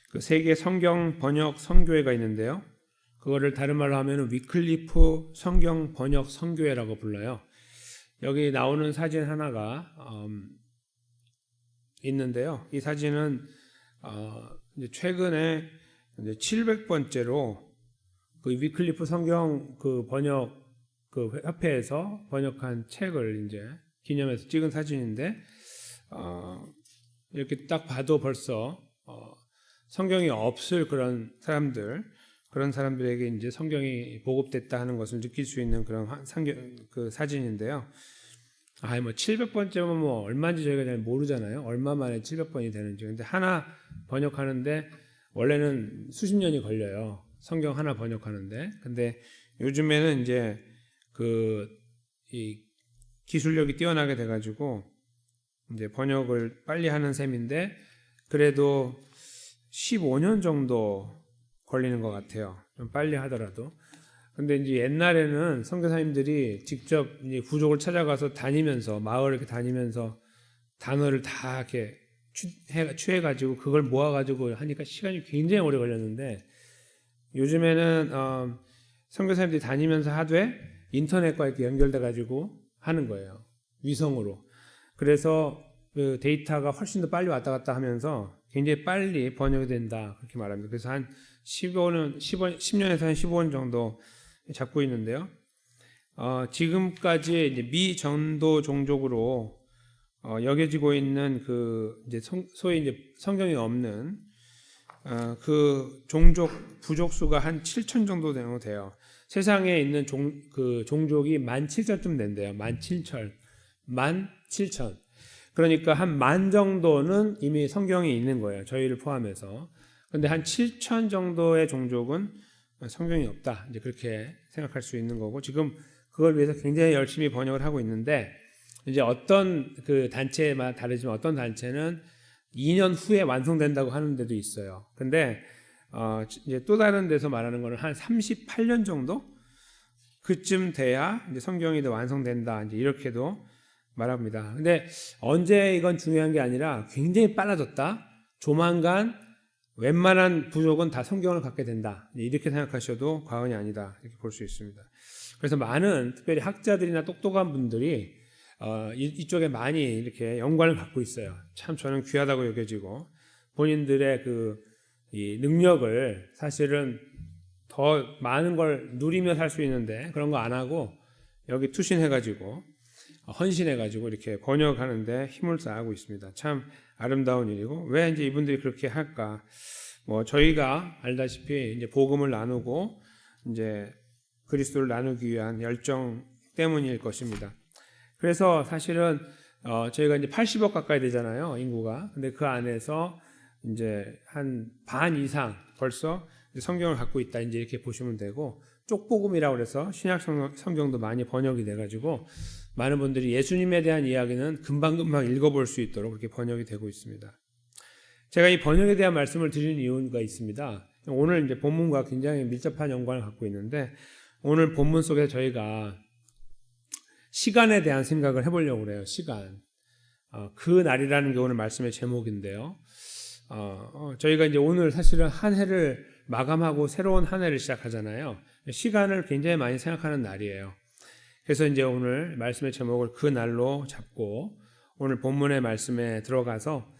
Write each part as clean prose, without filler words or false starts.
그 세계 성경 번역 선교회가 있는데요. 그거를 다른 말로 하면 위클리프 성경 번역 선교회라고 불러요. 여기 나오는 사진 하나가 있는데요. 이 사진은 이제 최근에 이제 700번째로 그 위클리프 성경 그 번역 그 협회에서 번역한 책을 이제 기념해서 찍은 사진인데 이렇게 딱 봐도 벌써 성경이 없을 그런 사람들에게 이제 성경이 보급됐다 하는 것을 느낄 수 있는 그런 그 사진인데요. 뭐 700번째면 뭐 얼마인지 저희가 잘 모르잖아요. 얼마 만에 700번이 되는지. 근데 하나 번역하는데 원래는 수십 년이 걸려요. 성경 하나 번역하는데. 근데 요즘에는 이제 이 기술력이 뛰어나게 돼가지고 이제 번역을 빨리 하는 셈인데 그래도 15년 정도 걸리는 것 같아요. 좀 빨리 하더라도. 근데 이제 옛날에는 선교사님들이 직접 이제 부족을 찾아가서 다니면서 마을을 이렇게 다니면서 단어를 다 이렇게 취해가지고 그걸 모아가지고 하니까 시간이 굉장히 오래 걸렸는데 요즘에는 선교사님들이 다니면서 하되 인터넷과 이렇게 연결돼가지고 하는 거예요. 위성으로. 그래서 그 데이터가 훨씬 더 빨리 왔다 갔다 하면서 굉장히 빨리 번역이 된다 그렇게 말합니다. 그래서 한 10년에서 한 15년 정도 잡고 있는데요. 지금까지 이제 미전도 종족으로 여겨지고 있는 그 이제 소위 이제 성경이 없는 그 부족 수가 한 7천 정도 돼요. 세상에 있는 종족이 17,000쯤 된대요. 17,000. 그러니까 한 10,000 정도는 이미 성경이 있는 거예요. 저희를 포함해서. 근데 한 7,000 정도의 종족은 성경이 없다. 이제 그렇게 생각할 수 있는 거고 지금 그걸 위해서 굉장히 열심히 번역을 하고 있는데 이제 어떤 그 단체마다 다르지만 어떤 단체는 2년 후에 완성된다고 하는 데도 있어요. 근데 이제 또 다른 데서 말하는 거는 한 38년 정도 그쯤 돼야 이제 성경이 더 완성된다. 이제 이렇게도 말합니다. 근데 언제 이건 중요한 게 아니라 굉장히 빨라졌다. 조만간 웬만한 부족은 다 성경을 갖게 된다. 이렇게 생각하셔도 과언이 아니다. 이렇게 볼 수 있습니다. 그래서 많은 특별히 학자들이나 똑똑한 분들이 이쪽에 많이 이렇게 연관을 갖고 있어요. 참 저는 귀하다고 여겨지고 본인들의 이 능력을 사실은 더 많은 걸 누리며 살 수 있는데 그런 거 안 하고 여기 투신해가지고 헌신해가지고 이렇게 번역하는데 힘을 다하고 있습니다. 참 아름다운 일이고 왜 이제 이분들이 그렇게 할까? 뭐 저희가 알다시피 이제 복음을 나누고 이제 그리스도를 나누기 위한 열정 때문일 것입니다. 그래서 사실은 저희가 이제 80억 가까이 되잖아요, 인구가. 근데 그 안에서 이제 한 반 이상 벌써 성경을 갖고 있다. 이제 이렇게 보시면 되고 쪽복음이라고 그래서 신약 성경도 많이 번역이 돼가지고 많은 분들이 예수님에 대한 이야기는 금방금방 읽어볼 수 있도록 그렇게 번역이 되고 있습니다. 제가 이 번역에 대한 말씀을 드리는 이유가 있습니다. 오늘 이제 본문과 굉장히 밀접한 연관을 갖고 있는데 오늘 본문 속에 저희가 시간에 대한 생각을 해보려고 그래요. 시간. 그 날이라는 게 오늘 말씀의 제목인데요. 저희가 이제 오늘 사실은 한 해를 마감하고 새로운 한 해를 시작하잖아요. 시간을 굉장히 많이 생각하는 날이에요. 그래서 이제 오늘 말씀의 제목을 그 날로 잡고 오늘 본문의 말씀에 들어가서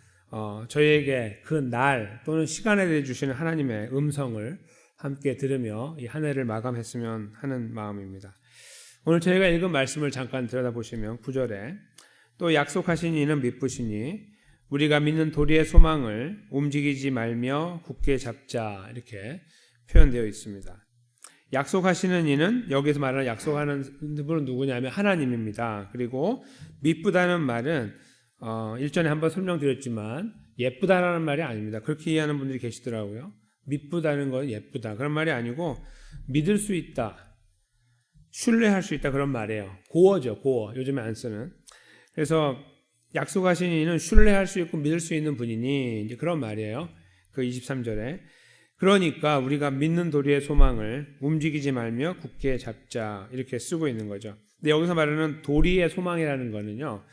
저희에게 그 날 또는 시간에 대해 주시는 하나님의 음성을 함께 들으며 이 한 해를 마감했으면 하는 마음입니다. 오늘 저희가 읽은 말씀을 잠깐 들여다보시면 9절에 또 약속하신 이는 미쁘시니 우리가 믿는 도리의 소망을 움직이지 말며 굳게 잡자 이렇게 표현되어 있습니다. 약속하시는 이는 여기서 말하는 약속하는 분은 누구냐면 하나님입니다. 그리고 미쁘다는 말은 일전에 한번 설명드렸지만 예쁘다라는 말이 아닙니다. 그렇게 이해하는 분들이 계시더라고요. 미쁘다는 건 예쁘다 그런 말이 아니고 믿을 수 있다, 신뢰할 수 있다 그런 말이에요. 고어죠, 고어. 요즘에 안 쓰는. 그래서 약속하신 이는 신뢰할 수 있고 믿을 수 있는 분이니 이제 그런 말이에요. 그 23절에 그러니까 우리가 믿는 도리의 소망을 움직이지 말며 굳게 잡자 이렇게 쓰고 있는 거죠. 근데 여기서 말하는 도리의 소망이라는 거는요,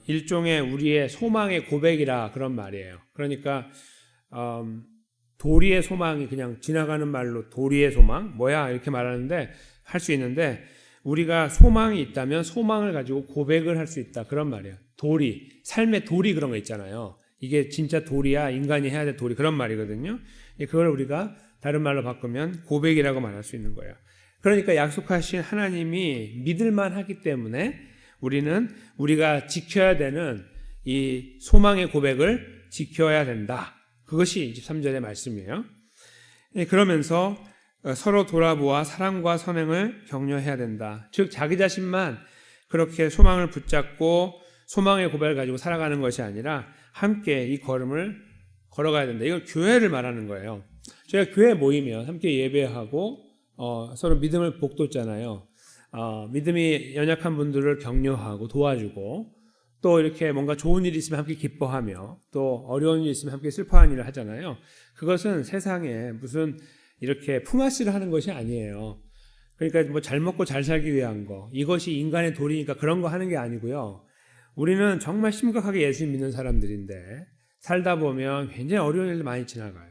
일종의 우리의 소망의 고백이라 그런 말이에요. 그러니까 도리의 소망이 그냥 지나가는 말로 도리의 소망 뭐야 이렇게 말하는데 할 수 있는데 우리가 소망이 있다면 소망을 가지고 고백을 할 수 있다 그런 말이에요. 도리, 삶의 도리 그런 거 있잖아요. 이게 진짜 도리야 인간이 해야 될 도리 그런 말이거든요. 그걸 우리가 다른 말로 바꾸면 고백이라고 말할 수 있는 거예요. 그러니까 약속하신 하나님이 믿을만 하기 때문에 우리는 우리가 지켜야 되는 이 소망의 고백을 지켜야 된다. 그것이 23절의 말씀이에요. 그러면서 서로 돌아보아 사랑과 선행을 격려해야 된다. 즉 자기 자신만 그렇게 소망을 붙잡고 소망의 고백을 가지고 살아가는 것이 아니라 함께 이 걸음을 걸어가야 된다. 이걸 교회를 말하는 거예요. 저희가 교회 모이면 함께 예배하고 서로 믿음을 복돋잖아요. 믿음이 연약한 분들을 격려하고 도와주고 또 이렇게 뭔가 좋은 일이 있으면 함께 기뻐하며 또 어려운 일이 있으면 함께 슬퍼하는 일을 하잖아요. 그것은 세상에 무슨 이렇게 품앗이를 하는 것이 아니에요. 그러니까 뭐 잘 먹고 잘 살기 위한 거 이것이 인간의 도리니까 그런 거 하는 게 아니고요. 우리는 정말 심각하게 예수님 믿는 사람들인데 살다 보면 굉장히 어려운 일도 많이 지나가요.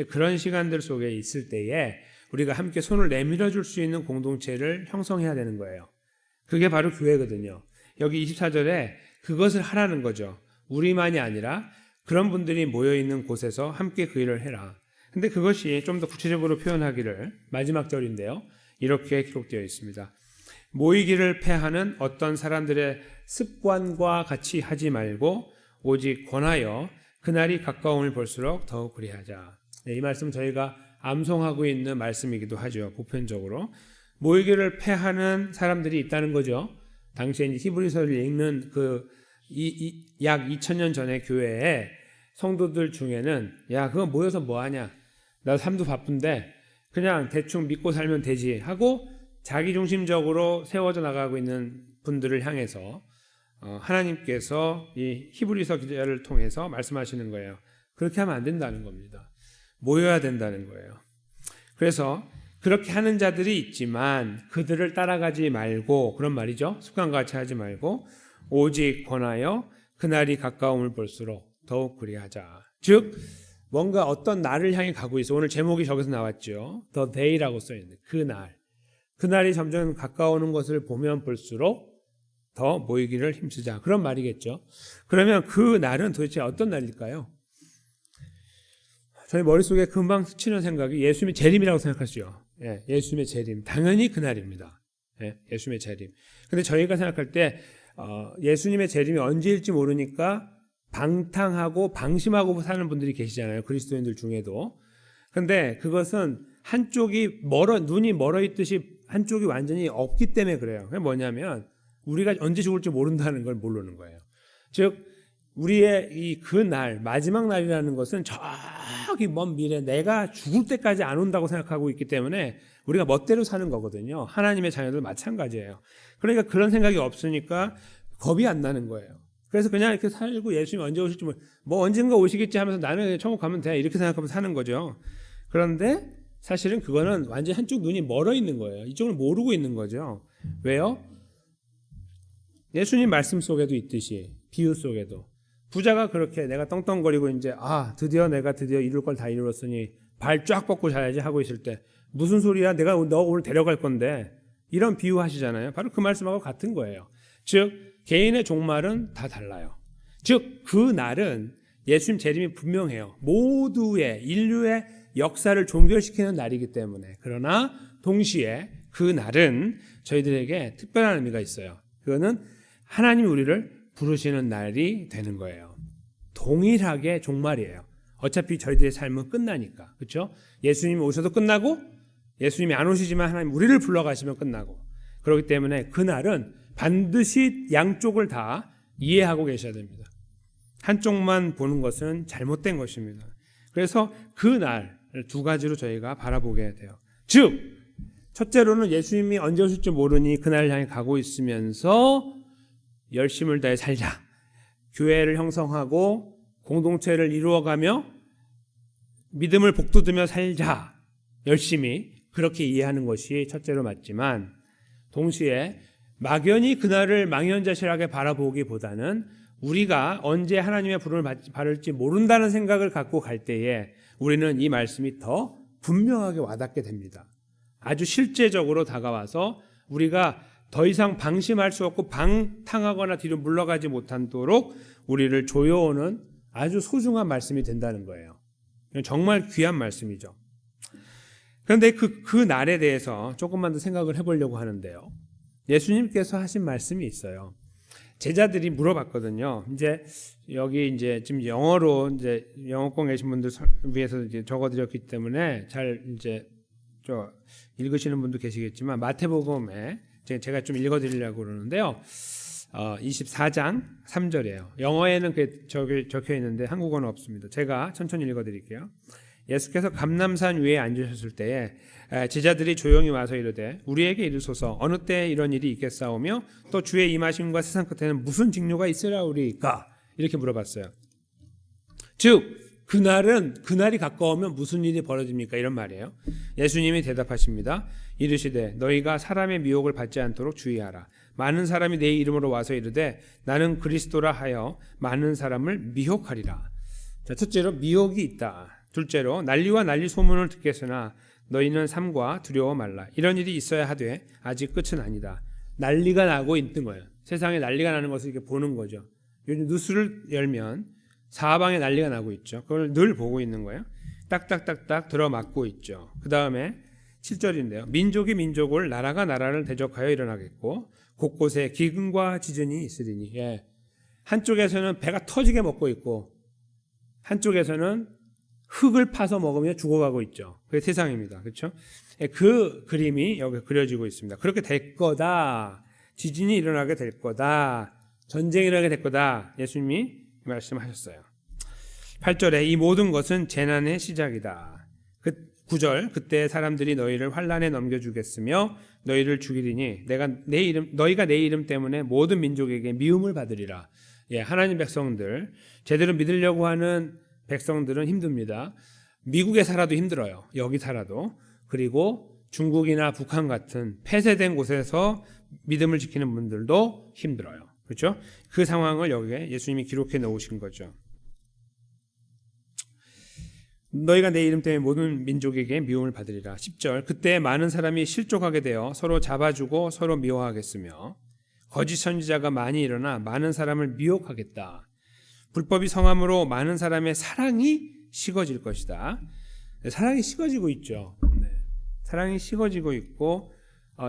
그런 시간들 속에 있을 때에 우리가 함께 손을 내밀어 줄 수 있는 공동체를 형성해야 되는 거예요. 그게 바로 교회거든요. 여기 24절에 그것을 하라는 거죠. 우리만이 아니라 그런 분들이 모여있는 곳에서 함께 그 일을 해라. 근데 그것이 좀 더 구체적으로 표현하기를 마지막 절인데요. 이렇게 기록되어 있습니다. 모이기를 패하는 어떤 사람들의 습관과 같이 하지 말고 오직 권하여 그날이 가까움을 볼수록 더욱 그리하자. 이 말씀 저희가 암송하고 있는 말씀이기도 하죠. 보편적으로 모이기를 패하는 사람들이 있다는 거죠. 당시에 히브리서를 읽는 약 2000년 전의 교회에 성도들 중에는 야 그거 모여서 뭐하냐 나 삶도 바쁜데 그냥 대충 믿고 살면 되지 하고 자기중심적으로 세워져 나가고 있는 분들을 향해서 하나님께서 이 히브리서 기자를 통해서 말씀하시는 거예요. 그렇게 하면 안 된다는 겁니다. 모여야 된다는 거예요. 그래서 그렇게 하는 자들이 있지만 그들을 따라가지 말고 그런 말이죠. 습관과 같이 하지 말고 오직 권하여 그날이 가까움을 볼수록 더욱 그리하자. 즉 뭔가 어떤 날을 향해 가고 있어. 오늘 제목이 저기서 나왔죠. The day라고 써있는데 그날이 점점 가까우는 것을 보면 볼수록 더 모이기를 힘쓰자. 그런 말이겠죠. 그러면 그 날은 도대체 어떤 날일까요? 저희 머릿속에 금방 스치는 생각이 예수님의 재림이라고 생각하시죠. 예수님의 재림. 당연히 그날입니다. 예수님의 재림. 근데 저희가 생각할 때 예수님의 재림이 언제일지 모르니까 방탕하고 방심하고 사는 분들이 계시잖아요. 그리스도인들 중에도. 근데 그것은 한쪽이 눈이 멀어 있듯이 한쪽이 완전히 없기 때문에 그래요. 그게 뭐냐면 우리가 언제 죽을지 모른다는 걸 모르는 거예요. 즉 우리의 이 그 날, 마지막 날이라는 것은 저기 먼 미래 내가 죽을 때까지 안 온다고 생각하고 있기 때문에 우리가 멋대로 사는 거거든요. 하나님의 자녀들 마찬가지예요. 그러니까 그런 생각이 없으니까 겁이 안 나는 거예요. 그래서 그냥 이렇게 살고 예수님이 언제 오실지 뭐 언젠가 오시겠지 하면서 나는 그냥 천국 가면 돼 이렇게 생각하면서 사는 거죠. 그런데 사실은 그거는 완전히 한쪽 눈이 멀어 있는 거예요. 이쪽을 모르고 있는 거죠. 왜요? 예수님 말씀 속에도 있듯이 비유 속에도 부자가 그렇게 내가 떵떵거리고 이제 드디어 이룰 걸 다 이루었으니 발 쫙 뻗고 자야지 하고 있을 때 무슨 소리야? 내가 너 오늘 데려갈 건데 이런 비유 하시잖아요. 바로 그 말씀하고 같은 거예요. 즉 개인의 종말은 다 달라요. 즉 그 날은 예수님 재림이 분명해요. 모두의 인류의 역사를 종결시키는 날이기 때문에. 그러나 동시에 그 날은 저희들에게 특별한 의미가 있어요. 그거는 하나님이 우리를 부르시는 날이 되는 거예요. 동일하게 종말이에요. 어차피 저희들의 삶은 끝나니까. 그렇죠? 예수님이 오셔도 끝나고 예수님이 안 오시지만 하나님 우리를 불러가시면 끝나고. 그렇기 때문에 그 날은 반드시 양쪽을 다 이해하고 계셔야 됩니다. 한쪽만 보는 것은 잘못된 것입니다. 그래서 그 날 두 가지로 저희가 바라보게 돼요. 즉 첫째로는 예수님이 언제 오실지 모르니 그날을 향해 가고 있으면서 열심을 다해 살자. 교회를 형성하고 공동체를 이루어가며 믿음을 복돋으며 살자. 열심히 그렇게 이해하는 것이 첫째로 맞지만 동시에 막연히 그날을 망연자실하게 바라보기보다는 우리가 언제 하나님의 부름을 받을지 모른다는 생각을 갖고 갈 때에 우리는 이 말씀이 더 분명하게 와닿게 됩니다. 아주 실제적으로 다가와서 우리가 더 이상 방심할 수 없고 방탕하거나 뒤로 물러가지 못하도록 우리를 조여오는 아주 소중한 말씀이 된다는 거예요. 정말 귀한 말씀이죠. 그런데 그 날에 대해서 조금만 더 생각을 해보려고 하는데요. 예수님께서 하신 말씀이 있어요. 제자들이 물어봤거든요. 여기 지금 영어로 영어권 계신 분들 위해서 적어드렸기 때문에 잘 읽으시는 분도 계시겠지만 마태복음에 제가 좀 읽어드리려고 그러는데요. 24장 3절이에요. 영어에는 그게 적혀 있는데 한국어는 없습니다. 제가 천천히 읽어드릴게요. 예수께서 감람산 위에 앉으셨을 때에 제자들이 조용히 와서 이르되 우리에게 이르소서 어느 때에 이런 일이 있겠사오며 또 주의 임하심과 세상 끝에는 무슨 징조가 있으라우리까 이렇게 물어봤어요. 즉 그날이 가까우면 무슨 일이 벌어집니까? 이런 말이에요. 예수님이 대답하십니다. 이르시되 너희가 사람의 미혹을 받지 않도록 주의하라. 많은 사람이 내 이름으로 와서 이르되 나는 그리스도라 하여 많은 사람을 미혹하리라. 자, 첫째로 미혹이 있다. 둘째로 난리와 난리 소문을 듣겠으나 너희는 삼과 두려워 말라. 이런 일이 있어야 하되 아직 끝은 아니다. 난리가 나고 있는 거예요. 세상에 난리가 나는 것을 이렇게 보는 거죠. 요즘 뉴스를 열면 사방에 난리가 나고 있죠. 그걸 늘 보고 있는 거예요. 딱딱딱딱 들어맞고 있죠. 그 다음에 7절인데요. 민족이 민족을 나라가 나라를 대적하여 일어나겠고 곳곳에 기근과 지진이 있으리니 한쪽에서는 배가 터지게 먹고 있고 한쪽에서는 흙을 파서 먹으며 죽어가고 있죠. 그게 세상입니다. 그렇죠? 그 그림이 여기 그려지고 있습니다. 그렇게 될 거다. 지진이 일어나게 될 거다. 전쟁이 일어나게 될 거다. 예수님이 말씀하셨어요. 8절에 이 모든 것은 재난의 시작이다. 9절 그때 사람들이 너희를 환난에 넘겨주겠으며 너희를 죽이리니 너희가 내 이름 때문에 모든 민족에게 미움을 받으리라. 하나님 백성들 제대로 믿으려고 하는 백성들은 힘듭니다. 미국에 살아도 힘들어요. 여기 살아도. 그리고 중국이나 북한 같은 폐쇄된 곳에서 믿음을 지키는 분들도 힘들어요. 그렇죠? 그 상황을 여기에 예수님이 기록해 놓으신 거죠. 너희가 내 이름 때문에 모든 민족에게 미움을 받으리라. 10절 그때 많은 사람이 실족하게 되어 서로 잡아주고 서로 미워하겠으며 거짓 선지자가 많이 일어나 많은 사람을 미혹하겠다. 불법이 성함으로 많은 사람의 사랑이 식어질 것이다. 사랑이 식어지고 있죠. 사랑이 식어지고 있고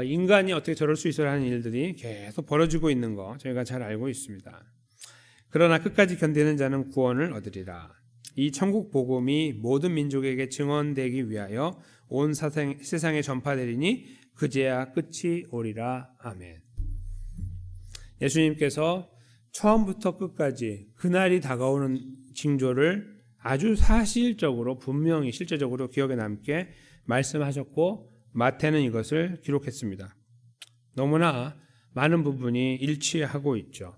인간이 어떻게 저럴 수 있어야 하는 일들이 계속 벌어지고 있는 거 저희가 잘 알고 있습니다. 그러나 끝까지 견디는 자는 구원을 얻으리라. 이 천국 복음이 모든 민족에게 증언되기 위하여 온 세상에 전파되리니 그제야 끝이 오리라. 아멘. 예수님께서 처음부터 끝까지 그날이 다가오는 징조를 아주 사실적으로 분명히 실제적으로 기억에 남게 말씀하셨고 마태는 이것을 기록했습니다. 너무나 많은 부분이 일치하고 있죠.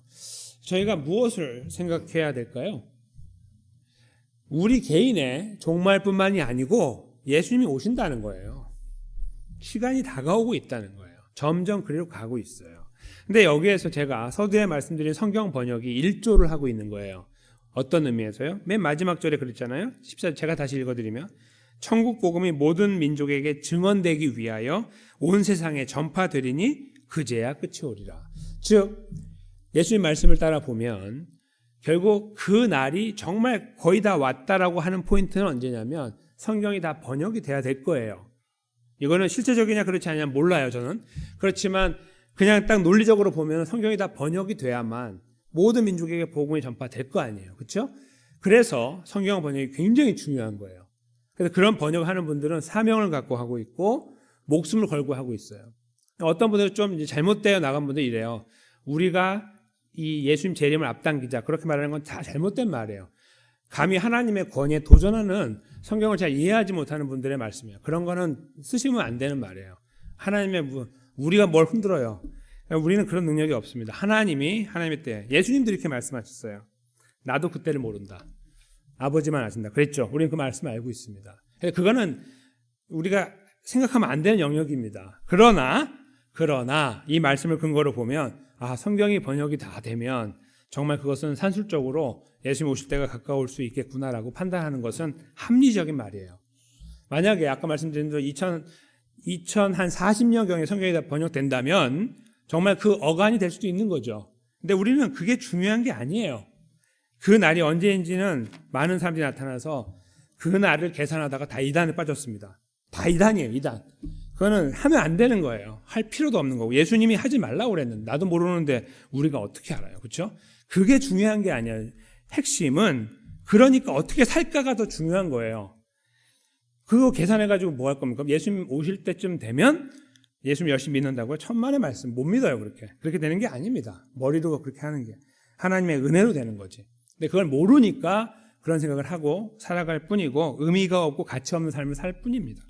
저희가 무엇을 생각해야 될까요? 우리 개인의 종말뿐만이 아니고 예수님이 오신다는 거예요. 시간이 다가오고 있다는 거예요. 점점 그리로 가고 있어요. 근데 여기에서 제가 서두에 말씀드린 성경 번역이 일조를 하고 있는 거예요. 어떤 의미에서요? 맨 마지막 절에 그랬잖아요. 14절 제가 다시 읽어드리면 천국 복음이 모든 민족에게 증언되기 위하여 온 세상에 전파되리니 그제야 끝이 오리라. 즉 예수님 말씀을 따라 보면 결국 그 날이 정말 거의 다 왔다라고 하는 포인트는 언제냐면 성경이 다 번역이 돼야 될 거예요. 이거는 실제적이냐 그렇지 않냐 몰라요 저는. 그렇지만 그냥 딱 논리적으로 보면 성경이 다 번역이 돼야만 모든 민족에게 복음이 전파될 거 아니에요. 그렇죠? 그래서 성경 번역이 굉장히 중요한 거예요. 그래서 그런 번역을 하는 분들은 사명을 갖고 하고 있고 목숨을 걸고 하고 있어요. 어떤 분들은 좀 이제 잘못되어 나간 분들 이래요. 우리가 이 예수님 재림을 앞당기자 그렇게 말하는 건 다 잘못된 말이에요. 감히 하나님의 권위에 도전하는 성경을 잘 이해하지 못하는 분들의 말씀이에요. 그런 거는 쓰시면 안 되는 말이에요. 우리가 뭘 흔들어요. 우리는 그런 능력이 없습니다. 하나님의 때 예수님도 이렇게 말씀하셨어요. 나도 그때를 모른다. 아버지만 아신다. 그랬죠. 우리는 그 말씀을 알고 있습니다. 그거는 우리가 생각하면 안 되는 영역입니다. 그러나 이 말씀을 근거로 보면 성경이 번역이 다 되면 정말 그것은 산술적으로 예수님 오실 때가 가까울 수 있겠구나라고 판단하는 것은 합리적인 말이에요. 만약에 아까 말씀드린 대로 2040년경에 성경이 다 번역된다면 정말 그 어간이 될 수도 있는 거죠. 근데 우리는 그게 중요한 게 아니에요. 그 날이 언제인지는 많은 사람들이 나타나서 그 날을 계산하다가 다 이단에 빠졌습니다. 다 이단이에요, 이단. 그거는 하면 안 되는 거예요. 할 필요도 없는 거고. 예수님이 하지 말라고 그랬는데 나도 모르는데 우리가 어떻게 알아요? 그렇죠? 그게 중요한 게 아니에요. 핵심은 그러니까 어떻게 살까가 더 중요한 거예요. 그거 계산해가지고 뭐 할 겁니까? 예수님 오실 때쯤 되면 예수님 열심히 믿는다고요? 천만의 말씀 못 믿어요. 그렇게 되는 게 아닙니다. 머리로 그렇게 하는 게 하나님의 은혜로 되는 거지. 근데 그걸 모르니까 그런 생각을 하고 살아갈 뿐이고 의미가 없고 가치 없는 삶을 살 뿐입니다.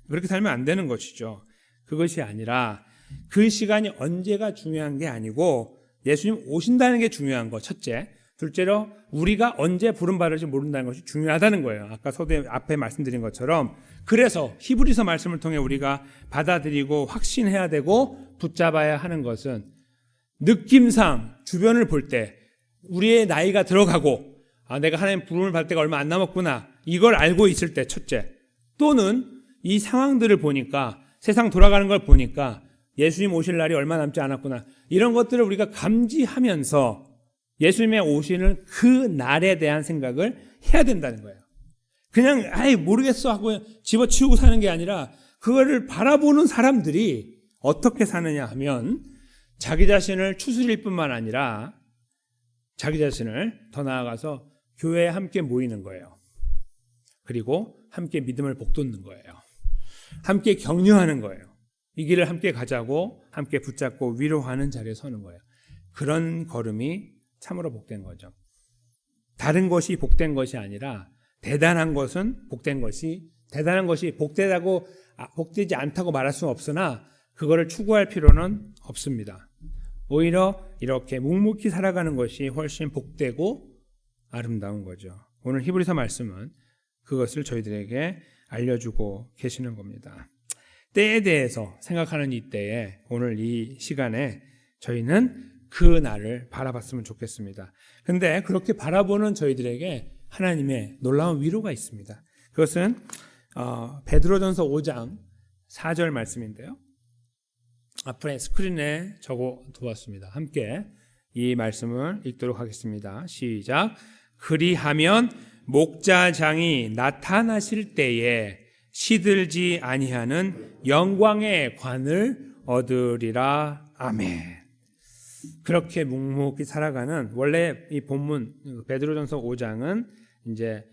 그렇게 살면 안 되는 것이죠. 그것이 아니라 그 시간이 언제가 중요한 게 아니고 예수님 오신다는 게 중요한 거 첫째. 둘째로 우리가 언제 부름받을지 모른다는 것이 중요하다는 거예요. 아까 서두에 앞에 말씀드린 것처럼 그래서 히브리서 말씀을 통해 우리가 받아들이고 확신해야 되고 붙잡아야 하는 것은 느낌상 주변을 볼 때 우리의 나이가 들어가고 내가 하나님 부름을 받을 때가 얼마 안 남았구나 이걸 알고 있을 때 첫째 또는 이 상황들을 보니까 세상 돌아가는 걸 보니까 예수님 오실 날이 얼마 남지 않았구나 이런 것들을 우리가 감지하면서 예수님의 오시는 그 날에 대한 생각을 해야 된다는 거예요. 그냥 모르겠어 하고 집어치우고 사는 게 아니라 그거를 바라보는 사람들이 어떻게 사느냐 하면 자기 자신을 추스릴 뿐만 아니라 자기 자신을 더 나아가서 교회에 함께 모이는 거예요. 그리고 함께 믿음을 복돋는 거예요. 함께 격려하는 거예요. 이 길을 함께 가자고 함께 붙잡고 위로하는 자리에 서는 거예요. 그런 걸음이 참으로 복된 거죠. 다른 것이 복된 것이 아니라 대단한 것은 복된 것이 복되다고 복되지 않다고 말할 수는 없으나 그거를 추구할 필요는 없습니다. 오히려 이렇게 묵묵히 살아가는 것이 훨씬 복되고 아름다운 거죠. 오늘 히브리서 말씀은 그것을 저희들에게 알려주고 계시는 겁니다. 때에 대해서 생각하는 이 때에 오늘 이 시간에 저희는 그 날을 바라봤으면 좋겠습니다. 근데 그렇게 바라보는 저희들에게 하나님의 놀라운 위로가 있습니다. 그것은 베드로전서 5장 4절 말씀인데요. 앞에 스크린에 적어 두었습니다. 함께 이 말씀을 읽도록 하겠습니다. 시작. 그리하면 목자장이 나타나실 때에 시들지 아니하는 영광의 관을 얻으리라. 아멘. 그렇게 묵묵히 살아가는 원래 이 본문 베드로전서 5장은 이제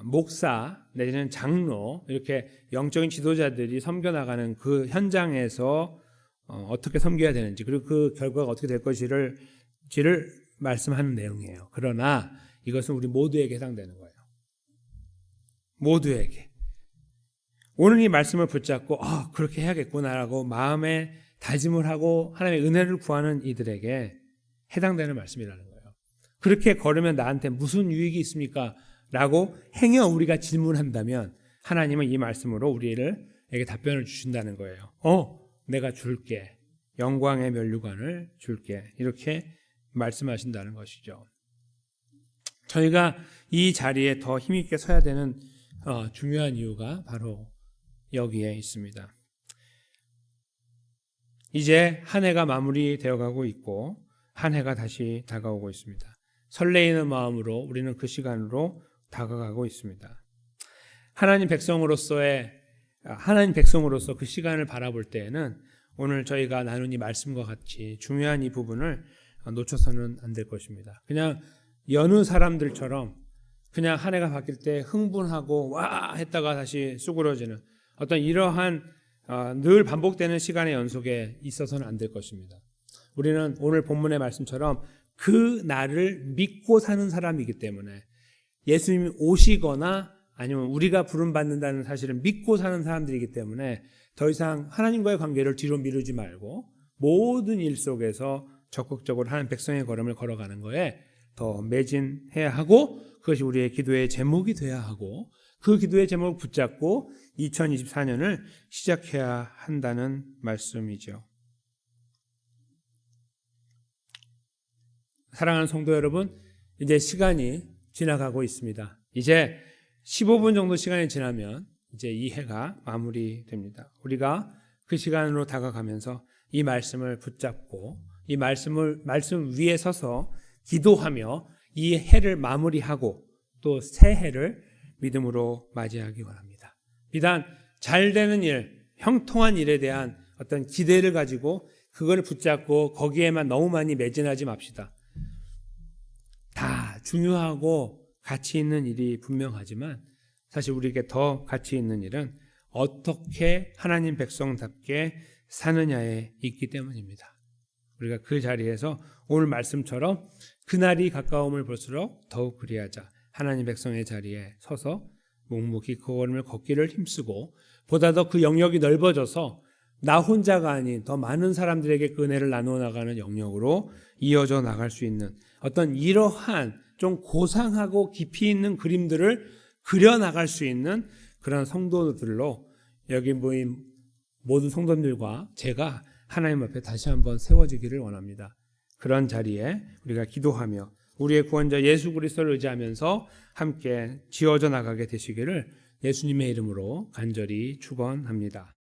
목사 내지는 장로 이렇게 영적인 지도자들이 섬겨나가는 그 현장에서 어떻게 섬겨야 되는지 그리고 그 결과가 어떻게 될 것인지를 말씀하는 내용이에요. 그러나 이것은 우리 모두에게 해당되는 거예요. 모두에게. 오늘 이 말씀을 붙잡고 그렇게 해야겠구나라고 마음에 다짐을 하고 하나님의 은혜를 구하는 이들에게 해당되는 말씀이라는 거예요. 그렇게 걸으면 나한테 무슨 유익이 있습니까? 라고 행여 우리가 질문한다면 하나님은 이 말씀으로 우리에게 답변을 주신다는 거예요. 내가 줄게. 영광의 면류관을 줄게. 이렇게 말씀하신다는 것이죠. 저희가 이 자리에 더 힘있게 서야 되는 중요한 이유가 바로 여기에 있습니다. 이제 한 해가 마무리되어 가고 있고 한 해가 다시 다가오고 있습니다. 설레이는 마음으로 우리는 그 시간으로 다가가고 있습니다. 하나님 백성으로서 그 시간을 바라볼 때에는 오늘 저희가 나눈 이 말씀과 같이 중요한 이 부분을 놓쳐서는 안 될 것입니다. 그냥 여느 사람들처럼 그냥 한 해가 바뀔 때 흥분하고 와 했다가 다시 쑥그러지는 어떤 이러한 늘 반복되는 시간의 연속에 있어서는 안 될 것입니다. 우리는 오늘 본문의 말씀처럼 그 날을 믿고 사는 사람이기 때문에 예수님이 오시거나 아니면 우리가 부름받는다는 사실을 믿고 사는 사람들이기 때문에 더 이상 하나님과의 관계를 뒤로 미루지 말고 모든 일 속에서 적극적으로 하나님 백성의 걸음을 걸어가는 거에 더 매진해야 하고 그것이 우리의 기도의 제목이 돼야 하고 그 기도의 제목을 붙잡고 2024년을 시작해야 한다는 말씀이죠. 사랑하는 성도 여러분, 이제 시간이 지나가고 있습니다. 이제 15분 정도 시간이 지나면 이제 이 해가 마무리됩니다. 우리가 그 시간으로 다가가면서 이 말씀을 붙잡고 이 말씀 위에 서서 기도하며 이 해를 마무리하고 또 새 해를 믿음으로 맞이하기 원합니다. 비단 잘 되는 일, 형통한 일에 대한 어떤 기대를 가지고 그걸 붙잡고 거기에만 너무 많이 매진하지 맙시다. 다 중요하고 가치 있는 일이 분명하지만 사실 우리에게 더 가치 있는 일은 어떻게 하나님 백성답게 사느냐에 있기 때문입니다. 우리가 그 자리에서 오늘 말씀처럼 그날이 가까움을 볼수록 더욱 그리하자. 하나님 백성의 자리에 서서 묵묵히 그 걸음을 걷기를 힘쓰고 보다 더 그 영역이 넓어져서 나 혼자가 아닌 더 많은 사람들에게 그 은혜를 나누어 나가는 영역으로 이어져 나갈 수 있는 어떤 이러한 좀 고상하고 깊이 있는 그림들을 그려나갈 수 있는 그런 성도들로 여기 모인 모든 성도들과 제가 하나님 앞에 다시 한번 세워지기를 원합니다. 그런 자리에 우리가 기도하며 우리의 구원자 예수 그리스도를 의지하면서 함께 지어져 나가게 되시기를 예수님의 이름으로 간절히 축원합니다.